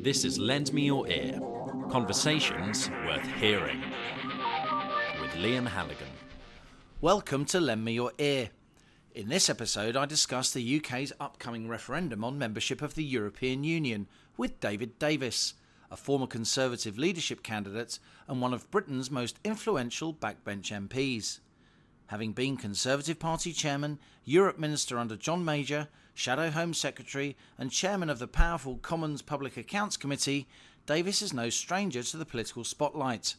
This is Lend Me Your Ear. Conversations worth hearing. With Liam Halligan. Welcome to Lend Me Your Ear. In this episode, I discuss the UK's upcoming referendum on membership of the European Union with David Davis, a former Conservative leadership candidate and one of Britain's most influential backbench MPs. Having been Conservative Party chairman, Europe Minister under John Major, Shadow Home Secretary and chairman of the powerful Commons Public Accounts Committee, Davis is no stranger to the political spotlight.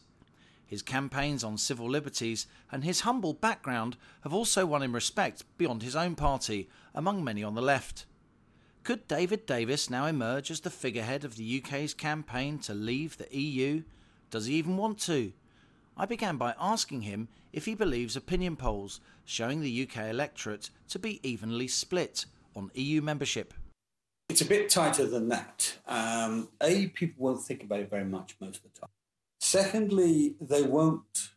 His campaigns on civil liberties and his humble background have also won him respect beyond his own party, among many on the left. Could David Davis now emerge as the figurehead of the UK's campaign to leave the EU? Does he even want to? I began by asking him if he believes opinion polls showing the UK electorate to be evenly split on EU membership. It's a bit tighter than that. People won't think about it very much most of the time. Secondly, they won't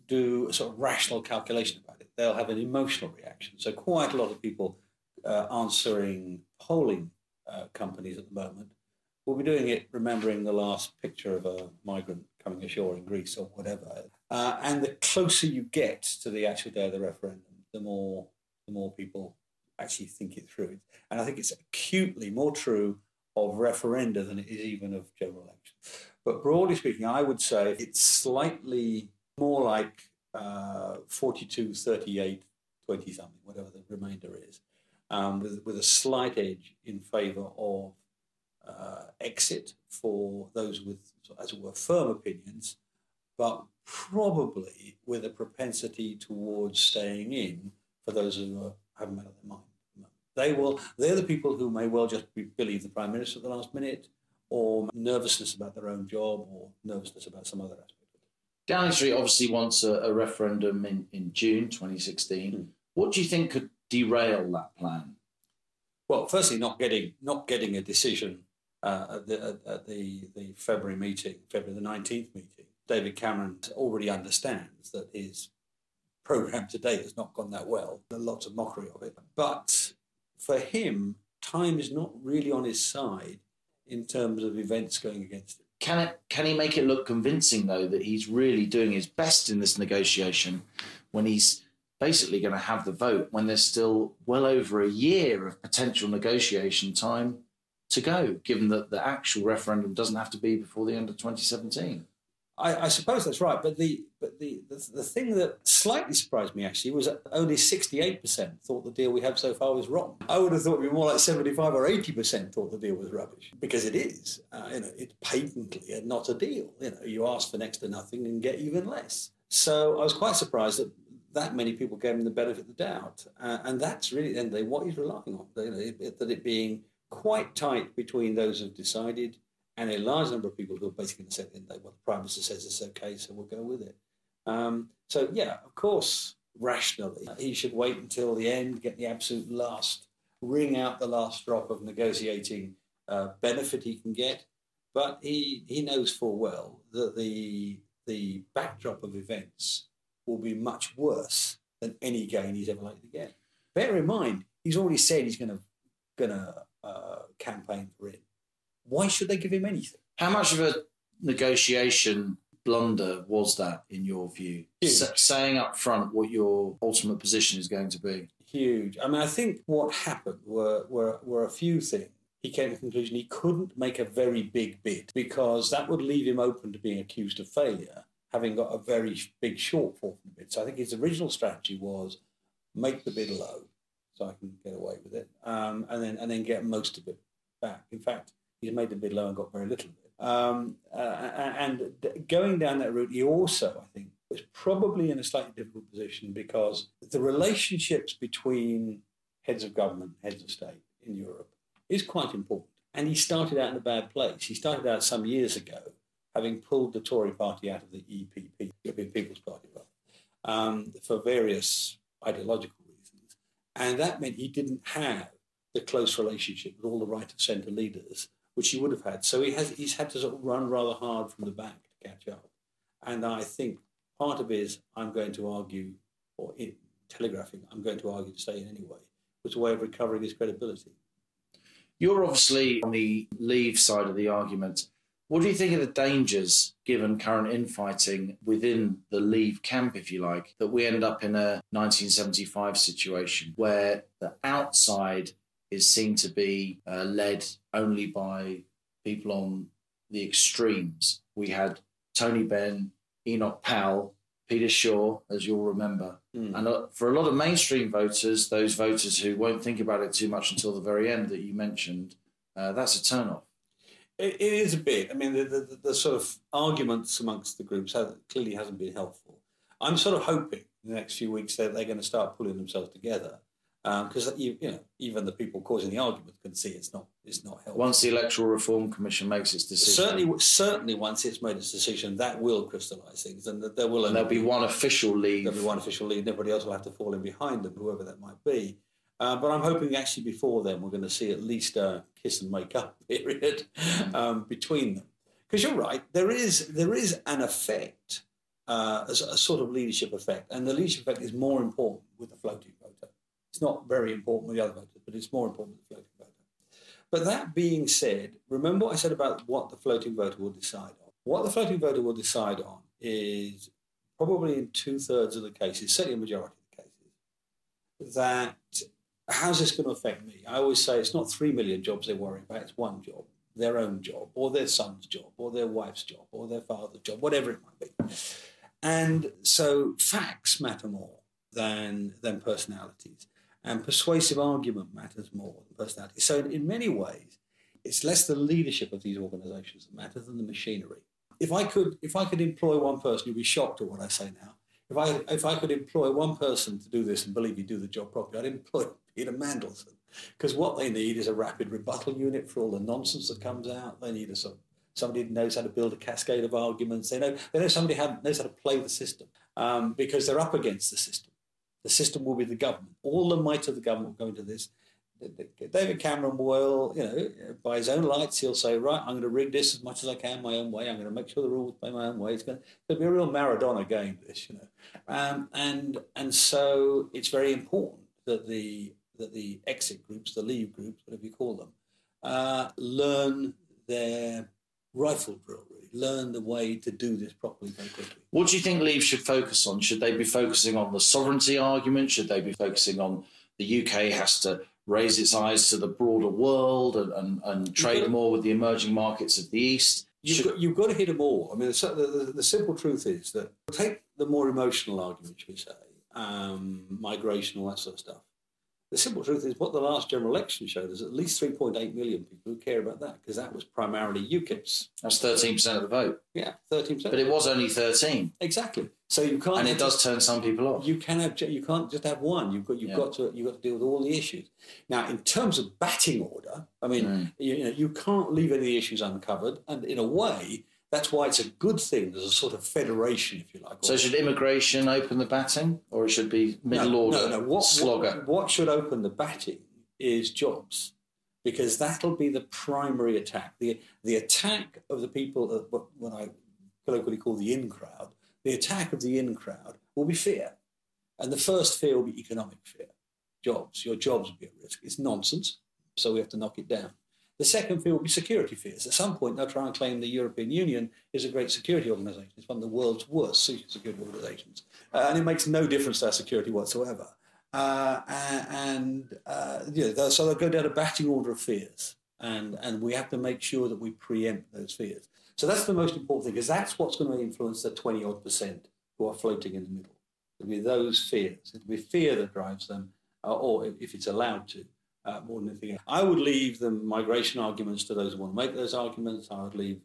do a sort of rational calculation about it. They'll have an emotional reaction. So quite a lot of people answering polling companies at the moment will be doing it remembering the last picture of a migrant coming ashore in Greece or whatever. And the closer you get to the actual day of the referendum, the more people actually think it through. And I think it's acutely more true of referenda than it is even of general elections. But broadly speaking, I would say it's slightly more like 42, 38, 20-something, whatever the remainder is, with a slight edge in favour of exit for those with, as it were, firm opinions, but probably with a propensity towards staying in for those who haven't made up their mind. They're the people who may well just believe the Prime Minister at the last minute, or nervousness about their own job, or nervousness about some other aspect of it. Downing Street obviously wants a referendum in June 2016. What do you think could derail that plan? Well, firstly, not getting a decision at the February meeting, February the 19th meeting. David Cameron already understands that his programme to date has not gone that well. There's lots of mockery of it. But for him, time is not really on his side in terms of events going against him. Can he make it look convincing, though, that he's really doing his best in this negotiation when he's basically going to have the vote, when there's still well over a year of potential negotiation time to go, given that the actual referendum doesn't have to be before the end of 2017? I suppose that's right, but the thing that slightly surprised me actually was that only 68% thought the deal we have so far was wrong. I would have thought it'd be more like 75 or 80% thought the deal was rubbish, because it is. It's patently not a deal. You ask for next to nothing and get even less. So I was quite surprised that many people gave him the benefit of the doubt, and that's really at the end of the day what he's relying on. That it being quite tight between those who've decided and a large number of people who are basically going to say, well, the Prime Minister says it's okay, so we'll go with it. So, yeah, of course, rationally, he should wait until the end, get the absolute last, wring out the last drop of negotiating benefit he can get. But he knows full well that the backdrop of events will be much worse than any gain he's ever likely to get. Bear in mind, he's already said he's going to campaign for it. Why should they give him anything? How much of a negotiation blunder was that, in your view? Saying up front what your ultimate position is going to be. Huge. I mean, I think what happened were a few things. He came to the conclusion he couldn't make a very big bid because that would leave him open to being accused of failure, having got a very big shortfall from the bid. So I think his original strategy was make the bid low so I can get away with it, and then get most of it back. In fact, he's made the bid low and got very little of it. And going down that route, he also, I think, was probably in a slightly difficult position because the relationships between heads of government, heads of state in Europe is quite important. And he started out in a bad place. He started out some years ago, having pulled the Tory party out of the EPP, European People's Party, for various ideological reasons. And that meant he didn't have the close relationship with all the right of centre leaders, which he would have had. So he's had to sort of run rather hard from the back to catch up. And I think part of his, I'm going to argue, or telegraphing, I'm going to argue to stay in anyway, was a way of recovering his credibility. You're obviously on the Leave side of the argument. What do you think of the dangers, given current infighting within the Leave camp, if you like, that we end up in a 1975 situation where the outside is seen to be led only by people on the extremes? We had Tony Benn, Enoch Powell, Peter Shaw, as you'll remember. And for a lot of mainstream voters, those voters who won't think about it too much until the very end that you mentioned, that's a turn-off. It is a bit. I mean, the sort of arguments amongst the groups clearly hasn't been helpful. I'm sort of hoping in the next few weeks that they're going to start pulling themselves together, because even the people causing the argument can see it's not helpful. Once the Electoral Reform Commission makes its decision, certainly once it's made its decision, that will crystallise things, and there'll be one official Leave. There'll be one official Leave, and everybody else will have to fall in behind them, whoever that might be. But I'm hoping actually before then we're going to see at least a kiss and make up period between them. Because you're right, there is an effect, a sort of leadership effect, and the leadership effect is more important with the floating voter. It's not very important with the other voters, but it's more important with the floating voter. But that being said, remember what I said about what the floating voter will decide on. What the floating voter will decide on is probably in 2/3 of the cases, certainly a majority of the cases, that how's this going to affect me? I always say it's not 3 million jobs they worry about, it's one job, their own job, or their son's job, or their wife's job, or their father's job, whatever it might be. And so facts matter more than personalities, and persuasive argument matters more than personality. So in many ways, it's less the leadership of these organisations that matters than the machinery. If I could employ one person, you'd be shocked at what I say now. If I could employ one person to do this and believe he'd do the job properly, I'd employ Peter Mandelson, because what they need is a rapid rebuttal unit for all the nonsense that comes out. They need somebody who knows how to build a cascade of arguments. They know somebody who knows how to play the system, because they're up against the system. The system will be the government. All the might of the government will go into this. David Cameron will, by his own lights, he'll say, right, I'm going to rig this as much as I can my own way. I'm going to make sure the rules play my own way. It's going to be a real Maradona game, this, and so it's very important that the exit groups, the Leave groups, whatever you call them, learn their rifle drill, really, learn the way to do this properly very quickly. What do you think Leave should focus on? Should they be focusing on the sovereignty argument? Should they be focusing on the UK has to raise its eyes to the broader world and trade more with the emerging markets of the East? You've got to hit them all. I mean, the simple truth is that take the more emotional argument, should we say, migration, all that sort of stuff. The simple truth is what the last general election showed is at least 3.8 million people who care about that, because that was primarily UKIP's. That's 13% of the vote. Yeah, 13%. But it was only 13. Exactly. So you can't. And it does turn some people off. You can't just have one. You've got to deal with all the issues. Now, in terms of batting order, I mean, you can't leave any issues uncovered, and in a way, that's why it's a good thing. There's a sort of federation, if you like. So should immigration open the batting, or it should be middle order? No. Slogger. What should open the batting is jobs, because that'll be the primary attack. The attack of the people, what I colloquially call the in crowd. The attack of the in crowd will be fear, and the first fear will be economic fear. Jobs. Your jobs will be at risk. It's nonsense, so we have to knock it down. The second fear will be security fears. At some point, they'll try and claim the European Union is a great security organisation. It's one of the world's worst security organisations. And it makes no difference to our security whatsoever. So they'll go down a batting order of fears. And we have to make sure that we preempt those fears. So that's the most important thing, because that's what's going to influence the 20-odd% who are floating in the middle. It'll be those fears. It'll be fear that drives them, or if it's allowed to. More than anything else. I would leave the migration arguments to those who want to make those arguments. I would leave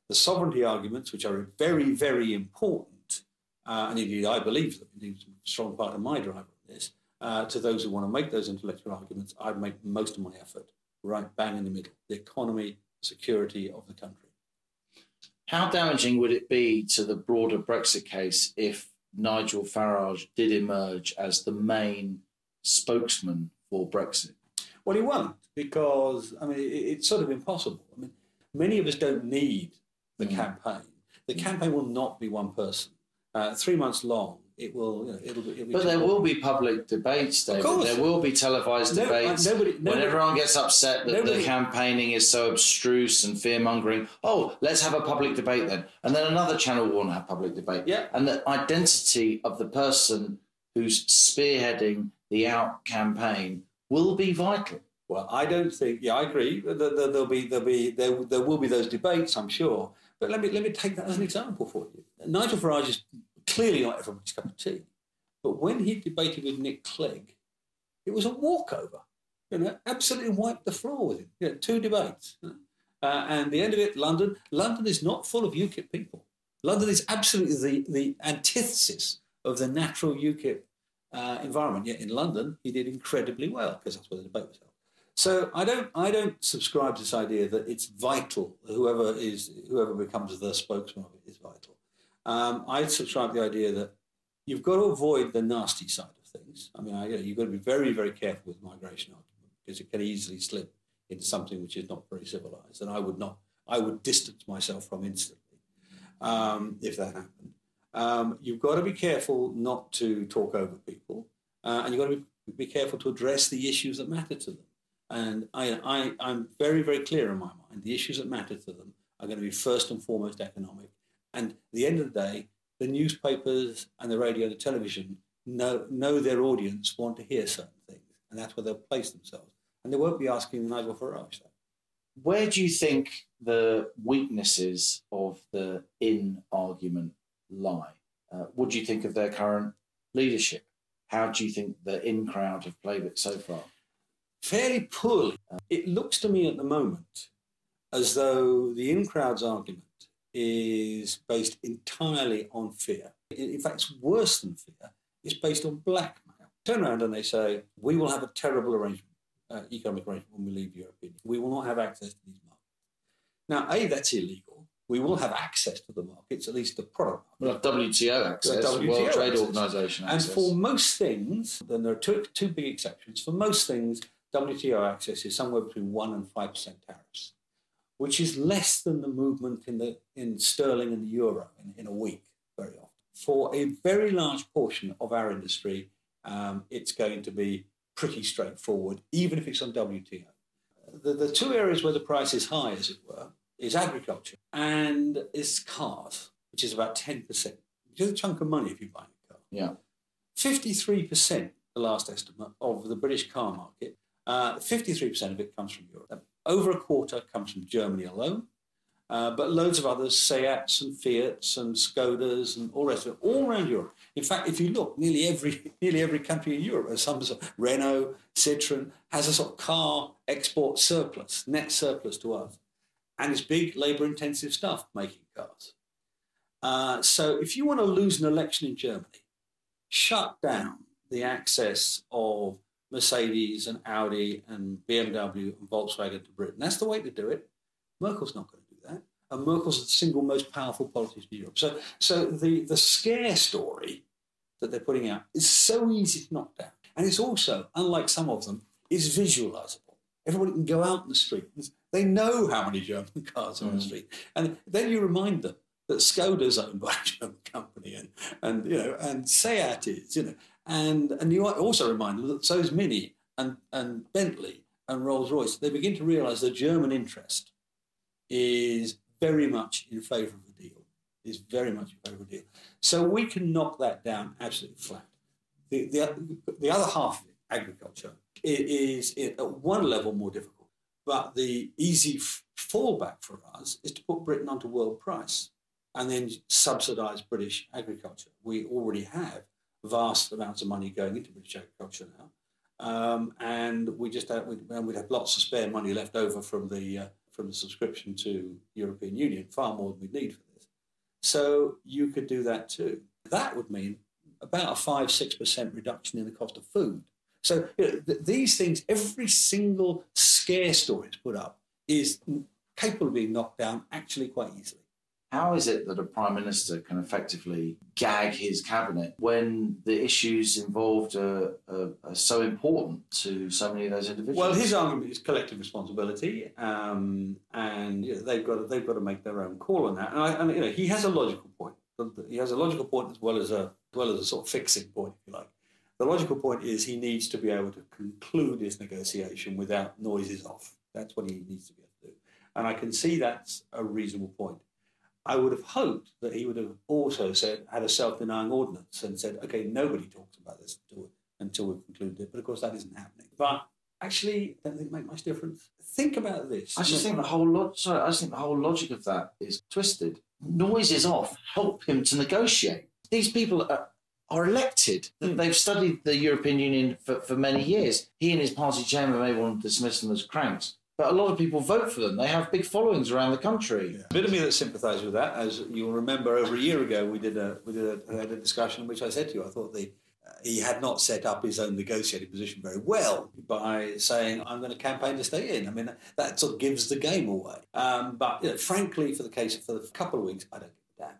the sovereignty arguments, which are very, very important, and indeed I believe them, indeed it's a strong part of my drive on this, to those who want to make those intellectual arguments. I'd make most of my effort right bang in the middle, the economy, security of the country. How damaging would it be to the broader Brexit case if Nigel Farage did emerge as the main spokesman for Brexit? Well, he won't, because, I mean, it's sort of impossible. I mean, many of us don't need the campaign. The campaign will not be one person. 3 months long it will. It'll be. But there will be public debates, David. Of course. There will be televised debates. When everyone gets upset that the campaigning is so abstruse and fear-mongering, let's have a public debate then. And then another channel will want to have public debate. Yeah. And the identity of the person who's spearheading the out campaign will be vital. Well, I don't think. Yeah, I agree. There will be those debates, I'm sure. But let me take that as an example for you. Nigel Farage is clearly not everybody's cup of tea. But when he debated with Nick Clegg, it was a walkover. Absolutely wiped the floor with him. 2 debates. And the end of it, London is not full of UKIP people. London is absolutely the antithesis of the natural UKIP environment. Yet in London, he did incredibly well because that's where the debate was held. So I don't subscribe to this idea that it's vital. Whoever becomes the spokesman of it is vital. I subscribe to the idea that you've got to avoid the nasty side of things. I mean, you've got to be very, very careful with migration argument because it can easily slip into something which is not very civilized, and I would distance myself from instantly if that happened. You've got to be careful not to talk over people, and you've got to be careful to address the issues that matter to them. And I'm very, very clear in my mind. The issues that matter to them are going to be first and foremost economic. And at the end of the day, the newspapers and the radio and the television know their audience want to hear certain things. And that's where they'll place themselves. And they won't be asking Nigel Farage that. Where do you think the weaknesses of the in argument lie? What do you think of their current leadership? How do you think the in crowd have played it so far? Fairly poorly. It looks to me at the moment as though the in-crowd's argument is based entirely on fear. In fact, it's worse than fear. It's based on blackmail. Turn around and they say, we will have a terrible arrangement, economic arrangement when we leave Europe. We will not have access to these markets. Now, that's illegal. We will have access to the markets, at least the product market. We'll have WTO access, World Trade Organization access. And for most things, then there are two big exceptions. For most things, WTO access is somewhere between 1% and 5% tariffs, which is less than the movement in sterling and the euro in a week very often. For a very large portion of our industry, it's going to be pretty straightforward, even if it's on WTO. The 2 areas where the price is high, as it were, is agriculture and is cars, which is about 10%, which is a chunk of money if you buy a car. Yeah. 53%, the last estimate, of the British car market, 53% of it comes from Europe. Over a quarter comes from Germany alone, but loads of others, Seats and Fiats and Skodas and all the rest of it, all around Europe. In fact, if you look, nearly every country in Europe has some sort of Renault, Citroën, has a sort of car export surplus, net surplus to us. And it's big labour-intensive stuff, making cars. So if you want to lose an election in Germany, shut down the access of Mercedes and Audi and BMW and Volkswagen to Britain. That's the way to do it. Merkel's not going to do that. And Merkel's the single most powerful politician in Europe. So the scare story that they're putting out is so easy to knock down. And it's also, unlike some of them, is visualisable. Everybody can go out in the street. They know how many German cars are on the street. And then you remind them that Skoda's owned by a German company and Seat is, And you also remind them that so is Mini and Bentley and Rolls-Royce. They begin to realise the German interest is very much in favour of the deal, So we can knock that down absolutely flat. The other half of it, agriculture, is at one level more difficult. But the easy fallback for us is to put Britain onto world price and then subsidise British agriculture. We already have vast amounts of money going into British agriculture now, and we'd have lots of spare money left over from the subscription to the European Union, far more than we need for this. So you could do that too. That would mean about a 5-6% reduction in the cost of food. So these things, every single scare story it's put up is capable of being knocked down actually quite easily. How is it that a Prime Minister can effectively gag his cabinet when the issues involved are so important to so many of those individuals? Well, his argument is collective responsibility, and they've got to make their own call on that. And he has a logical point. He has a logical point as well as a sort of fixing point, if you like. The logical point is he needs to be able to conclude his negotiation without noises off. That's what he needs to be able to do. And I can see that's a reasonable point. I would have hoped that he would have also had a self-denying ordinance and said, okay, nobody talks about this until we've concluded it. But of course, that isn't happening. But actually, I don't think it makes much difference. Think about this. I just think the whole logic of that is twisted. Noises off help him to negotiate. These people are elected. They've studied the European Union for many years. He and his party chairman may want to dismiss them as cranks, but a lot of people vote for them. They have big followings around the country. Yeah. A bit of me that sympathises with that. As you'll remember, over a year ago, we had a discussion in which I said to you, I thought he had not set up his own negotiating position very well by saying, I'm going to campaign to stay in. I mean, that sort of gives the game away. But frankly, for the couple of weeks, I don't give a damn.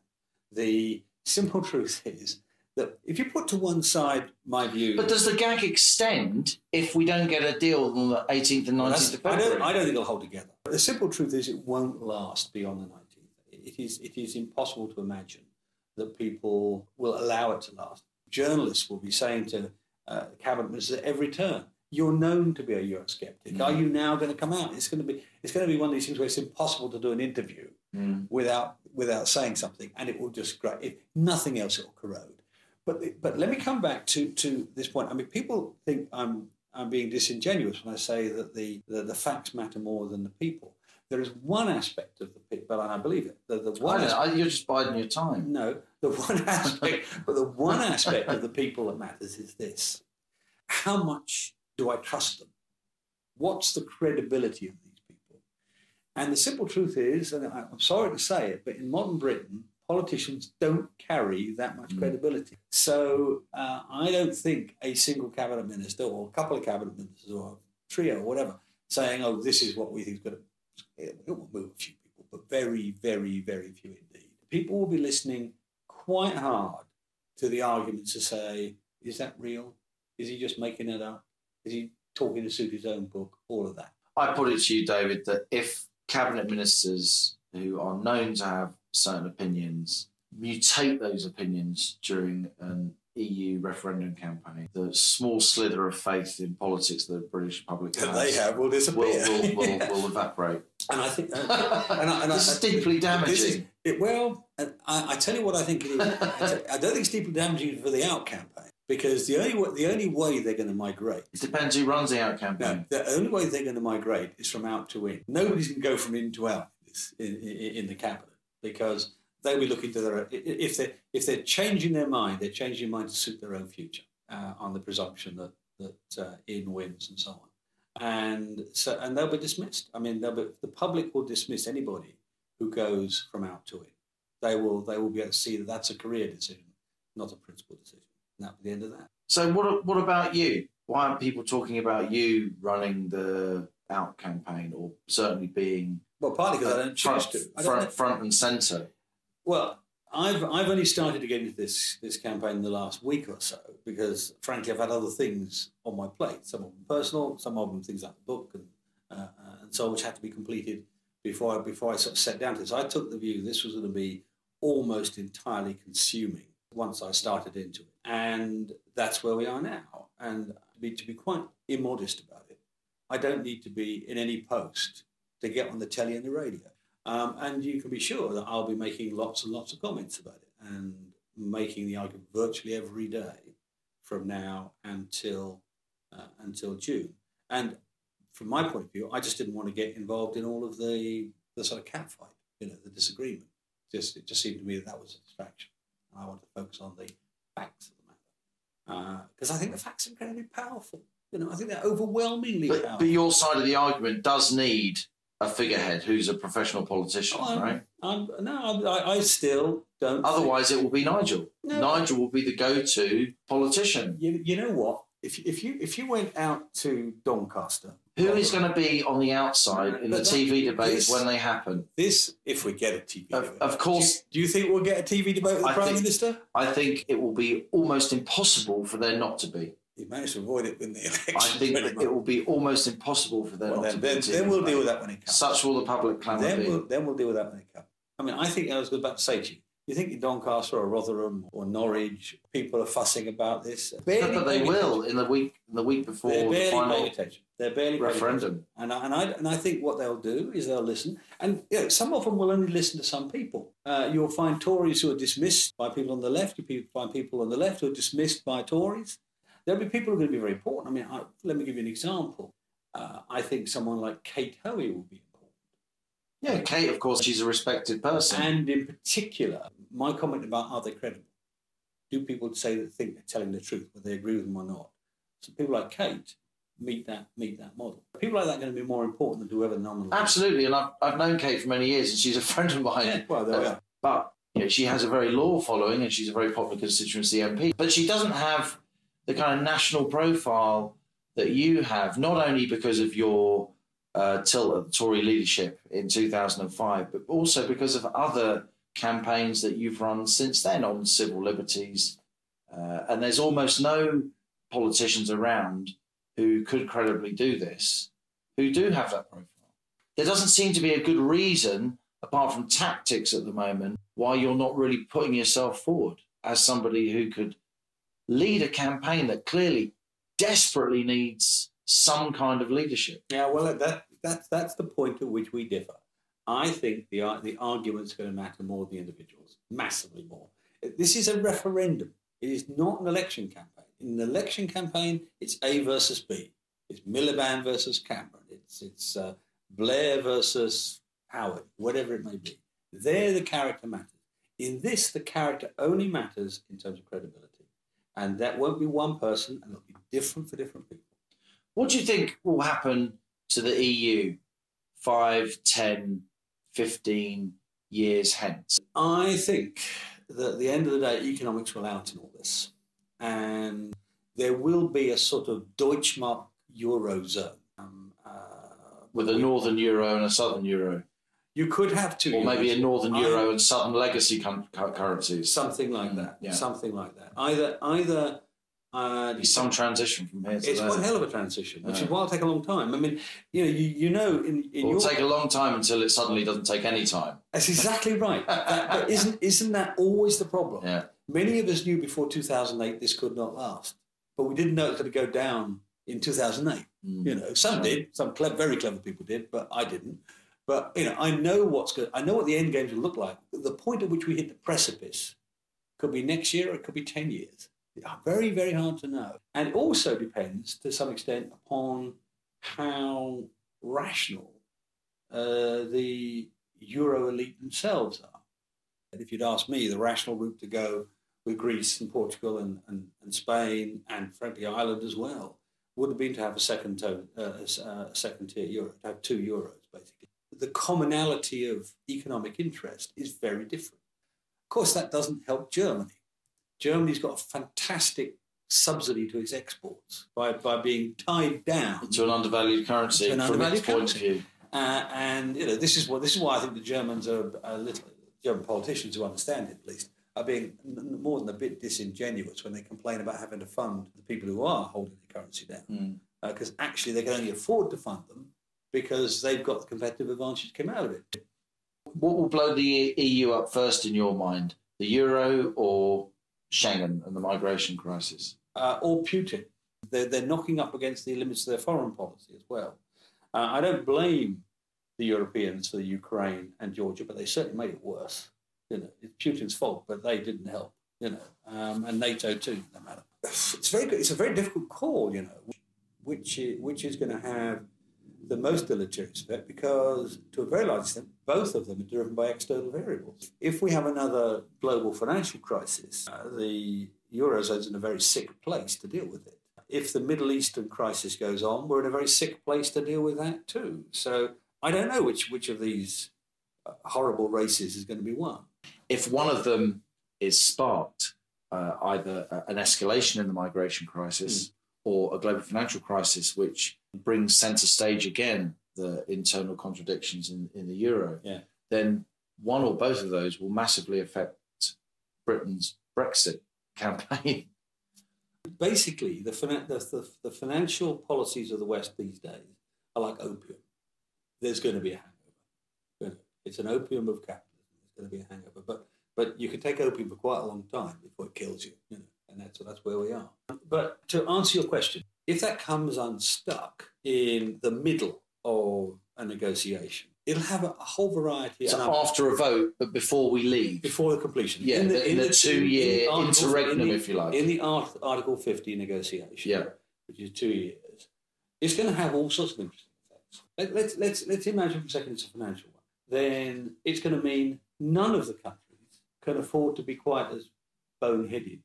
The simple truth is that if you put to one side my view... But does the gag extend if we don't get a deal on the 18th and 19th of February? I don't think it'll hold together. But the simple truth is it won't last beyond the 19th. It is impossible to imagine that people will allow it to last. Journalists will be saying to cabinet ministers at every turn, you're known to be a Eurosceptic. Are you now going to come out? It's going to be one of these things where it's impossible to do an interview without saying something, and it will just, if nothing else, it will corrode. But let me come back to this point. I mean, people think I'm being disingenuous when I say that the facts matter more than the people. There is one aspect of the people, and I believe it. You're just biding your time. No, the one aspect of the people that matters is this: how much do I trust them? What's the credibility of these people? And the simple truth is, and I'm sorry to say it, but in modern Britain, politicians don't carry that much credibility. So I don't think a single cabinet minister or a couple of cabinet ministers or a trio or whatever saying, oh, this is what we think is going to... It will move a few people, but very, very, very few indeed. People will be listening quite hard to the arguments to say, is that real? Is he just making it up? Is he talking to suit his own book? All of that. I put it to you, David, that if cabinet ministers who are known to have certain opinions mutate those opinions during an EU referendum campaign, the small slither of faith in politics that the British public has will disappear. will evaporate. And I think this is deeply damaging. I tell you what I think it is. I don't think it's deeply damaging for the Out campaign, because the only way they're going to migrate... It depends who runs the Out campaign. No, the only way they're going to migrate is from out to in. Nobody's going to go from in to out in the cabinet, because they'll be looking to their... If they're changing their mind, they're changing their mind to suit their own future, on the presumption that in wins and so on. And they'll be dismissed. I mean, the public will dismiss anybody who goes from out to in. They will be able to see that that's a career decision, not a principal decision. And that'll be the end of that. So what about you? Why aren't people talking about you running the Out campaign, or certainly being... Well, partly because I don't choose to. Front and centre. Well, I've only started to get into this campaign in the last week or so, because frankly I've had other things on my plate. Some of them personal, some of them things like the book and so, which had to be completed before I sort of sat down to this. I took the view this was going to be almost entirely consuming once I started into it, and that's where we are now. And to be quite immodest about it, I don't need to be in any post to get on the telly and the radio. And you can be sure that I'll be making lots and lots of comments about it and making the argument virtually every day from now until June. And from my point of view, I just didn't want to get involved in all of the sort of catfight, the disagreement. It just seemed to me that was a distraction. I want to focus on the facts of the matter, because I think the facts are incredibly powerful. I think they're overwhelmingly powerful. But your side of the argument does need a figurehead who's a professional politician, right? I still don't. Otherwise, it will be Nigel. No. Nigel will be the go-to politician. You know what? If you went out to Doncaster, who is going to be on the outside in the TV debates when they happen? If we get a TV debate, of course. Do you think we'll get a TV debate with the Prime Minister? I think it will be almost impossible for there not to be. He managed to avoid it in the election. I think that it will be almost impossible for there not to be. Then we'll deal with that when it comes. Such will the public clamour be. Then we'll deal with that when it comes. I mean, I think I was about to say to you, You think in Doncaster or Rotherham or Norwich, people are fussing about this? But they will in the week before the final They're barely referendum. And I think what they'll do is they'll listen. And some of them will only listen to some people. You'll find Tories who are dismissed by people on the left. You'll find people on the left who are dismissed by Tories. There'll be people who are going to be very important. I mean, let me give you an example. I think someone like Kate Hoey will be important. Yeah, Kate, of course, she's a respected person. And in particular, my comment about are they credible? Do people say that think they're telling the truth, whether they agree with them or not? So people like Kate meet that model. People like that are going to be more important than whoever the nominal is. Absolutely, and I've known Kate for many years, and she's a friend of mine. Yeah, well, there we are. But she has a very loyal following, and she's a very popular constituency MP. But she doesn't have the kind of national profile that you have, not only because of your tilt at the Tory leadership in 2005, but also because of other campaigns that you've run since then on civil liberties. And there's almost no politicians around who could credibly do this, who do have that profile. There doesn't seem to be a good reason, apart from tactics at the moment, why you're not really putting yourself forward as somebody who could lead a campaign that clearly desperately needs some kind of leadership. Yeah, well, that's the point at which we differ. I think the argument's going to matter more than the individuals, massively more. This is a referendum. It is not an election campaign. In an election campaign, it's A versus B. It's Miliband versus Cameron. It's Blair versus Howard, whatever it may be. There, the character matters. In this, the character only matters in terms of credibility. And that won't be one person, and it'll be different for different people. What do you think will happen to the EU 5, 10, 15 years hence? I think that at the end of the day, economics will out in all this. And there will be a sort of Deutschmark Eurozone. With a northern euro and a southern euro. You could have two. Or maybe a northern euro and southern legacy currencies. Something like that. Yeah. Something like that. Either It's some transition from here to there. It's one hell of a transition, which is why it'll take a long time. I mean, it'll take a long time until it suddenly doesn't take any time. That's exactly right. But isn't that always the problem? Yeah. Many of us knew before 2008 this could not last, but we didn't know it was going to go down in 2008. Some did, some very clever people did, but I didn't. But I know what the end games will look like. The point at which we hit the precipice could be next year, or it could be 10 years. Very, very hard to know. And it also depends, to some extent, upon how rational the Euro elite themselves are. And if you'd asked me, the rational route to go with Greece and Portugal and Spain and, frankly, Ireland as well would have been to have a second-tier euro, to have 2 euros, basically. The commonality of economic interest is very different. Of course, that doesn't help Germany. Germany's got a fantastic subsidy to its exports by being tied down to an undervalued currency from its point of view. And this is why I think the Germans German politicians who understand it at least are being more than a bit disingenuous when they complain about having to fund the people who are holding the currency down, because actually they can only afford to fund them because they've got the competitive advantage to come out of it. What will blow the EU up first in your mind, the euro or Schengen and the migration crisis? Or Putin. They're knocking up against the limits of their foreign policy as well. I don't blame the Europeans for the Ukraine and Georgia, but they certainly made it worse. It's Putin's fault, but they didn't help. And NATO too, no matter. It's very good. It's a very difficult call, which is going to have the most deleterious effect, because to a very large extent, both of them are driven by external variables. If we have another global financial crisis, the Eurozone's in a very sick place to deal with it. If the Middle Eastern crisis goes on, we're in a very sick place to deal with that too. So I don't know which of these horrible races is going to be won. If one of them is sparked, either an escalation in the migration crisis or a global financial crisis, which brings centre stage again the internal contradictions in the euro, then one or both of those will massively affect Britain's Brexit campaign. Basically, the financial policies of the West these days are like opium. There's going to be a hangover. It's an opium of capitalism. There's going to be a hangover. But But you can take opium for quite a long time before it kills you, and that's where we are. But to answer your question, if that comes unstuck in the middle of a negotiation, it'll have a whole variety. So after a vote, but before we leave. Before the completion. Yeah, in the 2-year interregnum, if you like. In the Article 50 negotiation, which is 2 years, it's going to have all sorts of interesting effects. Let's imagine for a second it's a financial one. Then it's going to mean none of the countries can afford to be quite as boneheaded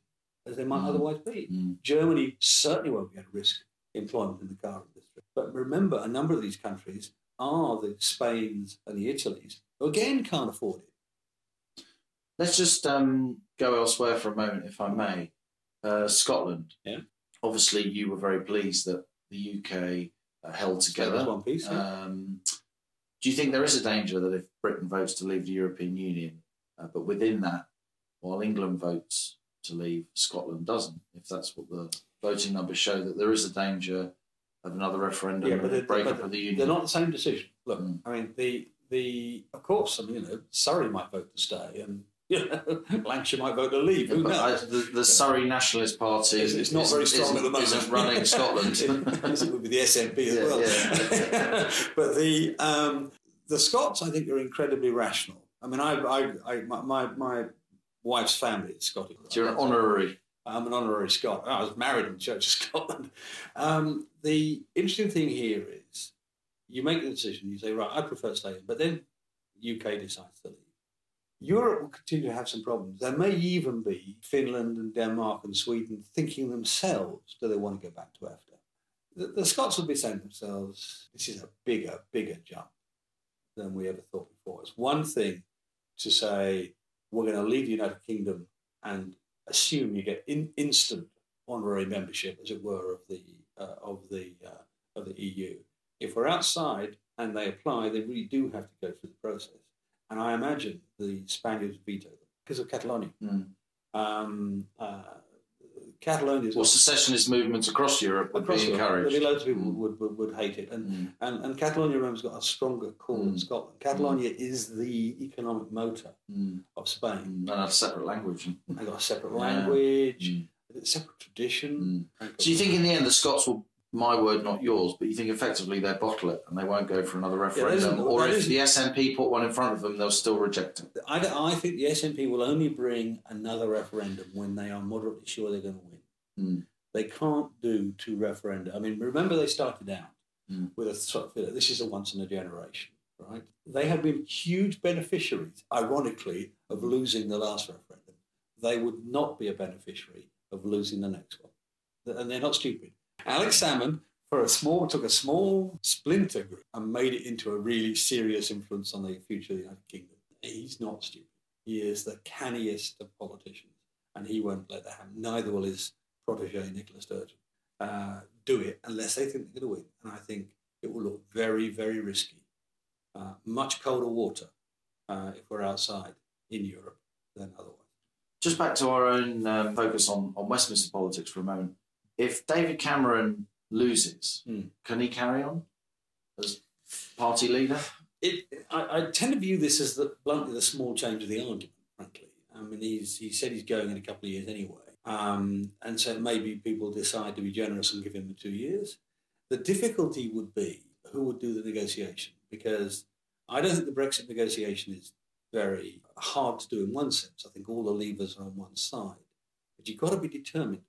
as they might otherwise be. Germany certainly won't be able to risk employment in the car industry. But remember, a number of these countries are the Spains and the Italys, who again can't afford it. Let's just go elsewhere for a moment, if I may. Scotland. Yeah. Obviously, you were very pleased that the UK held together. One piece. Yeah. Do you think there is a danger that if Britain votes to leave the European Union, but within that, while England votes to leave, Scotland doesn't? If that's what the voting numbers show, that there is a danger of another referendum and breakup of the union. They're not the same decision. Look, I mean, of course, Surrey might vote to stay, and Lancashire might vote to leave. Who knows? The Surrey Nationalist Party is not very strong at the moment. Isn't running Scotland. It would be the SNP as well. Yeah. But the Scots, I think, are incredibly rational. I mean, my wife's family is Scottish. So you're an honorary. I'm an honorary Scot. I was married in the Church of Scotland. The interesting thing here is you make the decision, you say, right, I prefer staying, but then UK decides to leave. Europe will continue to have some problems. There may even be Finland and Denmark and Sweden thinking themselves, do they want to go back to EFTA? The Scots will be saying to themselves, this is a bigger jump than we ever thought before. It's one thing to say, we're going to leave the United Kingdom and assume you get instant honorary membership, as it were, of the EU. If we're outside and they apply, they really do have to go through the process. And I imagine the Spaniards veto them because of Catalonia. Catalonia is secessionist movements across Europe would be encouraged. There'll be loads of people would hate it, and Catalonia, remember, has got a stronger core than Scotland. Catalonia is the economic motor of Spain. And a separate language. They've got a separate language, a separate tradition. So you think in the end the Scots will, my word, not yours, but you think effectively they'll bottle it and they won't go for another referendum? Or if the SNP put one in front of them, they'll still reject it? I think the SNP will only bring another referendum when they are moderately sure they're going to win. They can't do 2 referenda. I mean, remember they started out with a sort of, this is a once in a generation, right? They have been huge beneficiaries, ironically, of losing the last referendum. They would not be a beneficiary of losing the next one. And they're not stupid. Alex Salmond took a small splinter group and made it into a really serious influence on the future of the United Kingdom. He's not stupid. He is the canniest of politicians, and he won't let that happen. Neither will his protege, Nicola Sturgeon, do it unless they think they're going to win. And I think it will look very, very risky. Much colder water if we're outside in Europe than otherwise. Just back to our own focus on Westminster politics for a moment. If David Cameron loses, can he carry on as party leader? I tend to view this as bluntly the small change of the argument, frankly. I mean, he said he's going in a couple of years anyway. And so maybe people decide to be generous and give him the 2 years. The difficulty would be who would do the negotiation, because I don't think the Brexit negotiation is very hard to do in one sense. I think all the levers are on one side. But you've got to be determined.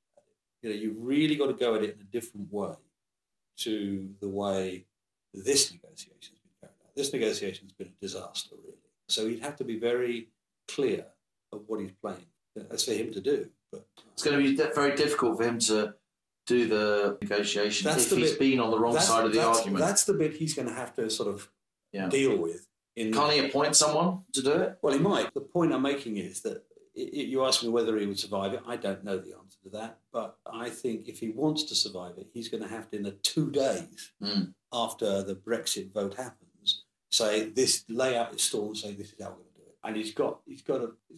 You've really got to go at it in a different way to the way this negotiation has been carried out. This negotiation has been a disaster, really. So he'd have to be very clear of what he's playing. That's for him to do. But it's going to be very difficult for him to do the negotiation if he's been on the wrong side of the argument. That's the bit he's going to have to sort of deal with. Can't he appoint someone to do it? Well, he might. The point I'm making is that you asked me whether he would survive it. I don't know the answer to that. But I think if he wants to survive it, he's going to have to, in the 2 days after the Brexit vote happens, lay out his stall and say, this is how we're going to do it. And he's got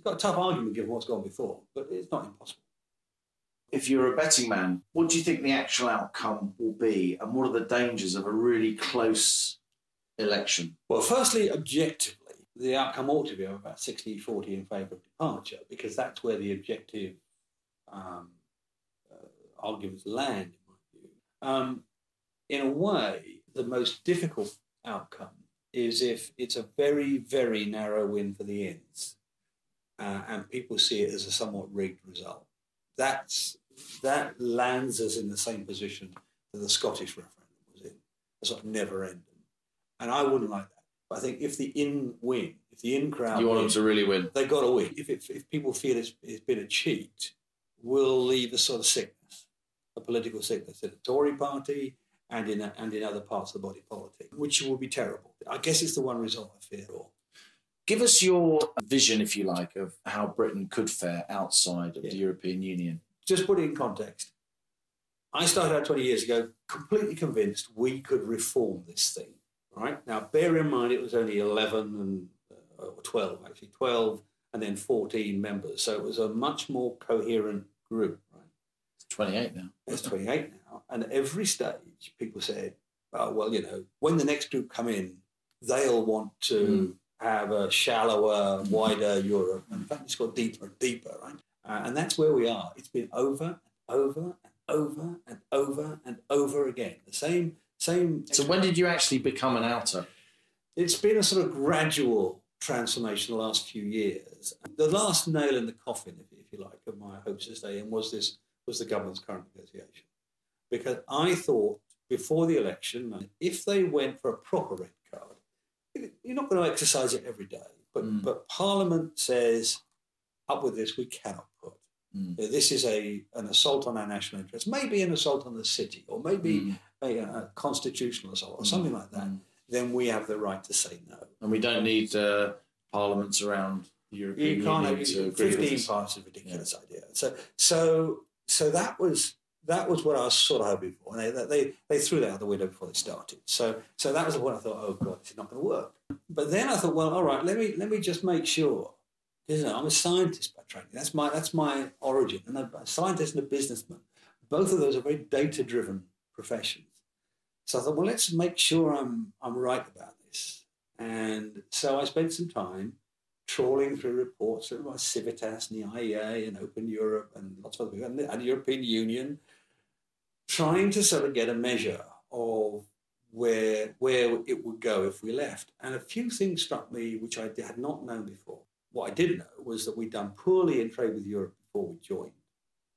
a tough argument given what's gone before, but it's not impossible. If you're a betting man, what do you think the actual outcome will be? And what are the dangers of a really close election? Well, firstly, objectively, the outcome ought to be about 60-40 in favour of departure, because that's where the objective arguments land, in my view. In a way, the most difficult outcome is if it's a very, very narrow win for the ends, and people see it as a somewhat rigged result. That lands us in the same position that the Scottish referendum was in, a sort of never-ending. And I wouldn't like that. But I think if the in win, if the in crowd you want them to really win. They've got to win. If people feel it's been a cheat, we'll leave a sort of sickness, a political sickness in the Tory party and in other parts of the body politic, which will be terrible. I guess it's the one result I fear. Give us your vision, if you like, of how Britain could fare outside of the European Union. Just put it in context. I started out 20 years ago completely convinced we could reform this thing, right? Now, bear in mind it was only 11 or 12, actually, 12 and then 14 members. So it was a much more coherent group, right? It's 28 now. It's 28 now. And at every stage, people said, oh, well, when the next group come in, they'll want to have a shallower, wider Europe. And in fact, it's got deeper and deeper, right? And that's where we are. It's been over and over and over and over and over again. The same. So when did you actually become an outer? It's been a sort of gradual transformation the last few years. The last nail in the coffin, if you like, of my hopes to stay in was the government's current negotiation. Because I thought before the election, if they went for a proper red card, you're not going to exercise it every day. But Parliament says, up with this, we cannot put. This is an assault on our national interests, maybe an assault on the city, or maybe a constitutional assault, or something like that. Then we have the right to say no. And we don't need parliaments around the European Union to agree 15 with this. parts is a ridiculous idea. So that was what I was sort of hoping for. And they threw that out the window before they started. So that was the point I thought, oh God, this is not going to work. But then I thought, well, all right, let me just make sure. I'm a scientist by training. That's my origin. And a scientist and a businessman. Both of those are very data-driven professions. So I thought, well, let's make sure I'm right about this. And so I spent some time trawling through reports written by Civitas and the IEA and Open Europe and lots of other people and the European Union, trying to sort of get a measure of where it would go if we left. And a few things struck me which I had not known before. What I did know was that we'd done poorly in trade with Europe before we joined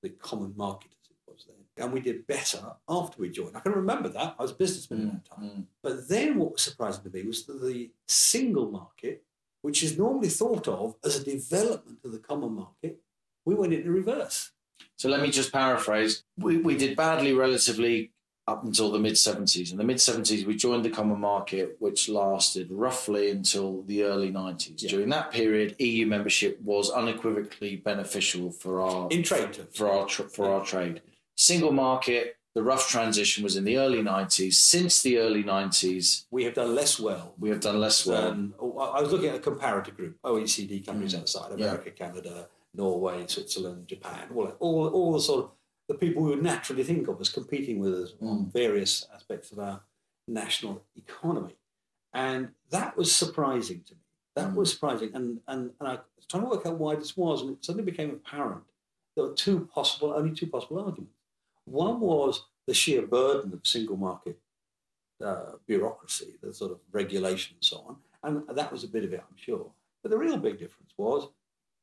the common market, as it was then. And we did better after we joined. I can remember that. I was a businessman at that time. But then what was surprising to me was that the single market, which is normally thought of as a development of the common market, we went into reverse. So let me just paraphrase. We did badly relatively up until the mid-70s. In the mid-70s, we joined the common market, which lasted roughly until the early 90s. Yeah. During that period, EU membership was unequivocally beneficial for our in trade terms. for our trade. Single market, the rough transition was in the early 90s. Since the early 90s, we have done less well. I was looking at a comparator group, OECD countries outside America, Canada, Norway, Switzerland, Japan, all the sort of the people we would naturally think of as competing with us on various aspects of our national economy. And that was surprising to me. That was surprising. And I was trying to work out why this was, and it suddenly became apparent there were only two possible arguments. One was the sheer burden of single market bureaucracy, the sort of regulation and so on. And that was a bit of it, I'm sure. But the real big difference was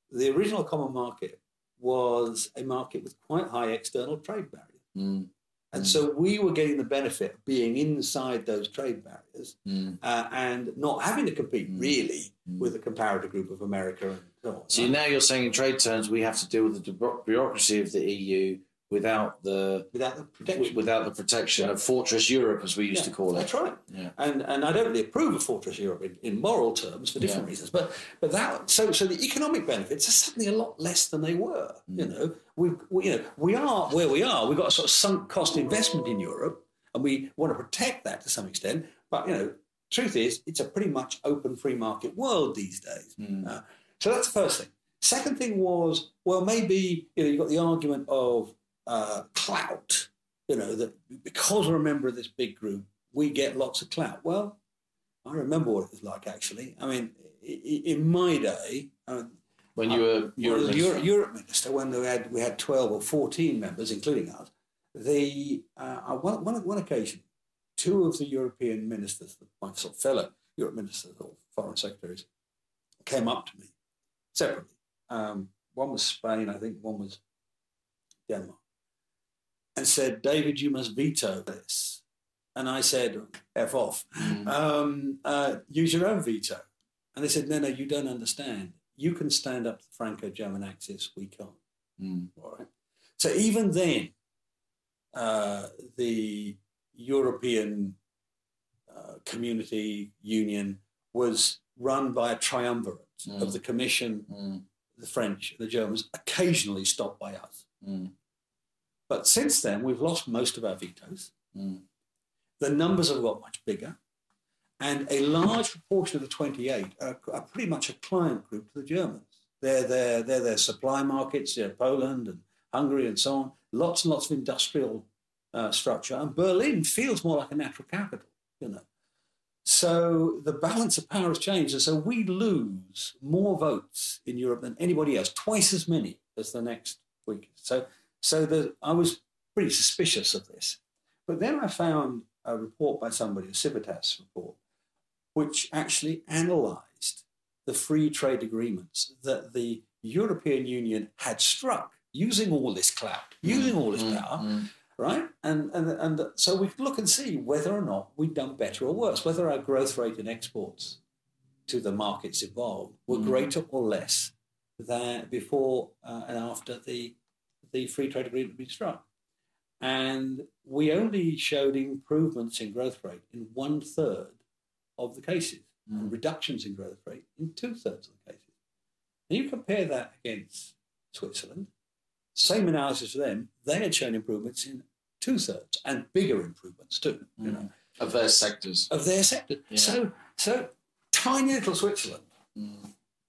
the original common market was a market with quite high external trade barriers. And so we were getting the benefit of being inside those trade barriers and not having to compete really with a comparator group of America and so on. So now you're saying in trade terms we have to deal with the bureaucracy of the EU without the protection of Fortress Europe, as we used to call it. That's right. Yeah. And I don't really approve of Fortress Europe in moral terms for different reasons. But that so the economic benefits are suddenly a lot less than they were. We are where we are. We've got a sort of sunk cost investment in Europe, and we want to protect that to some extent. But truth is, it's a pretty much open free market world these days. So that's the first thing. Second thing was, well, maybe you've got the argument of clout, that because we're a member of this big group, we get lots of clout. Well, I remember what it was like, actually. I mean, in my day, when you were Europe minister, when we had 12 or 14 members, including us, one occasion, two of the European ministers, my sort of fellow Europe ministers or foreign secretaries, came up to me separately. One was Spain, I think, one was Denmark, and said, "David, you must veto this." And I said, "F off. Use your own veto." And they said, no, you don't understand. You can stand up to the Franco-German axis, we can't. All right. So even then, the European Community Union was run by a triumvirate of the Commission, the French, the Germans, occasionally stopped by us. But since then, we've lost most of our vetoes. The numbers have got much bigger. And a large proportion of the 28 are pretty much a client group to the Germans. They're their supply markets, Poland and Hungary and so on. Lots and lots of industrial structure. And Berlin feels more like a natural capital, you know. So the balance of power has changed. And so we lose more votes in Europe than anybody else, twice as many as the next week. So I was pretty suspicious of this. But then I found a report by somebody, a Civitas report, which actually analysed the free trade agreements that the European Union had struck using all this clout, using all this power, right? And so we could look and see whether or not we'd done better or worse, whether our growth rate in exports to the markets involved were greater or less than before and after the free trade agreement had been struck. And we only showed improvements in growth rate in 1/3 of the cases, and reductions in growth rate in 2/3 of the cases. And you compare that against Switzerland, same analysis for them, they had shown improvements in 2/3 and bigger improvements too, you know. Of their sectors. Of their sector. Yeah. So tiny little Switzerland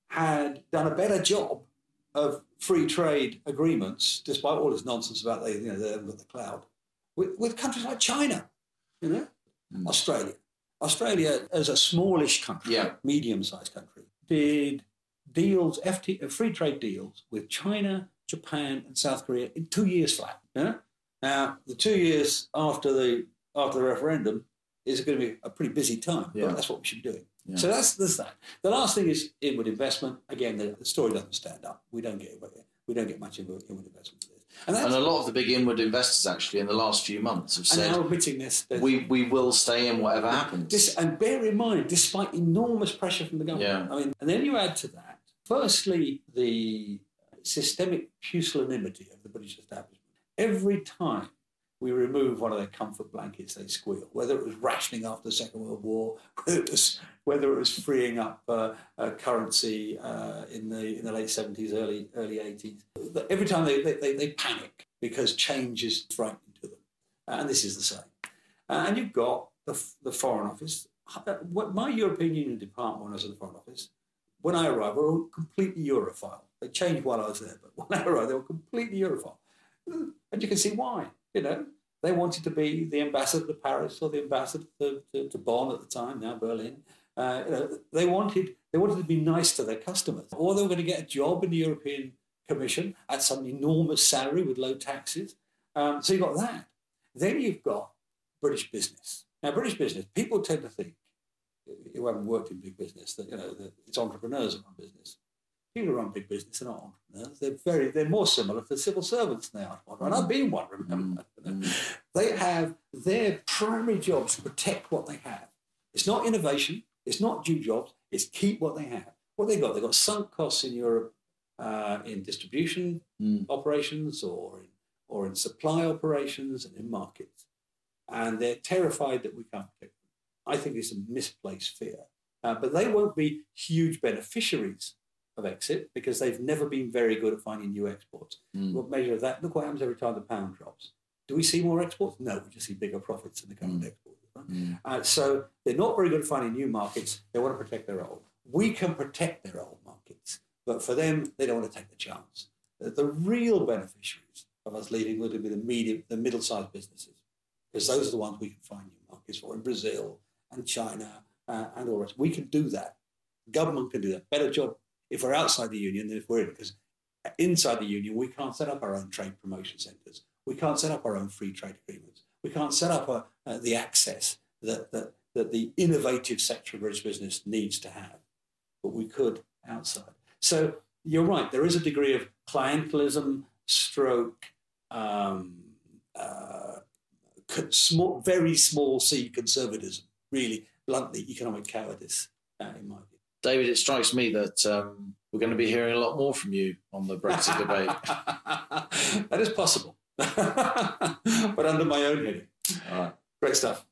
had done a better job of free trade agreements, despite all this nonsense about they haven't got the cloud, with countries like China, you know, Australia. Australia, as a smallish country, medium-sized country, did deals, free trade deals with China, Japan, and South Korea in 2 years flat. Yeah? Now, the 2 years after the referendum is going to be a pretty busy time. But that's what we should be doing. Yeah. So there's that. The last thing is inward investment. Again, the story doesn't stand up. We don't get much inward investment for this. And a lot of the big inward investors actually in the last few months have said, now admitting this, we will stay in whatever happens. And bear in mind, despite enormous pressure from the government. I mean, and then you add to that, firstly, the systemic pusillanimity of the British establishment. Every time we remove one of their comfort blankets, they squeal. Whether it was rationing after the Second World War, whether it was freeing up currency in the late 70s, early 80s. Every time they panic because change is frightening to them, and this is the same. And you've got the Foreign Office. My European Union department, when I was at the Foreign Office, when I arrived, were all completely Europhile. They changed while I was there, but when I arrived, they were completely Europhile, and you can see why. You know, they wanted to be the ambassador to Paris or the ambassador to Bonn at the time, now Berlin. They wanted to be nice to their customers, or they were going to get a job in the European Commission at some enormous salary with low taxes. So you've got that. Then you've got British business. Now, British business, people tend to think, who haven't worked in big business, that that it's entrepreneurs that run business. People who run big business are not entrepreneurs. They're more similar to civil servants now. And I've been one, remember. They have their primary jobs to protect what they have. It's not innovation. It's not new jobs. It's keep what they have. What they've got sunk costs in Europe in distribution operations or in supply operations and in markets. And they're terrified that we can't protect them. I think it's a misplaced fear. But they won't be huge beneficiaries of exit because they've never been very good at finding new exports. What measure of that? Look what happens every time the pound drops. Do we see more exports? No, we just see bigger profits in the current exports. Right? So they're not very good at finding new markets. They want to protect their old. We can protect their old markets, but for them, they don't want to take the chance. The real beneficiaries of us leaving would be the middle-sized businesses, because those are the ones we can find new markets for in Brazil and China and all the rest. We can do that. Government can do that. Better job if we're outside the union than if we're in, because inside the union, we can't set up our own trade promotion centres. We can't set up our own free trade agreements. We can't set up the access that the innovative sector of British business needs to have. But we could outside. So you're right. There is a degree of clientelism, stroke, very small c conservatism, really bluntly economic cowardice, in my view. David, it strikes me that we're going to be hearing a lot more from you on the Brexit debate. That is possible, but under my own heading. All right, great stuff.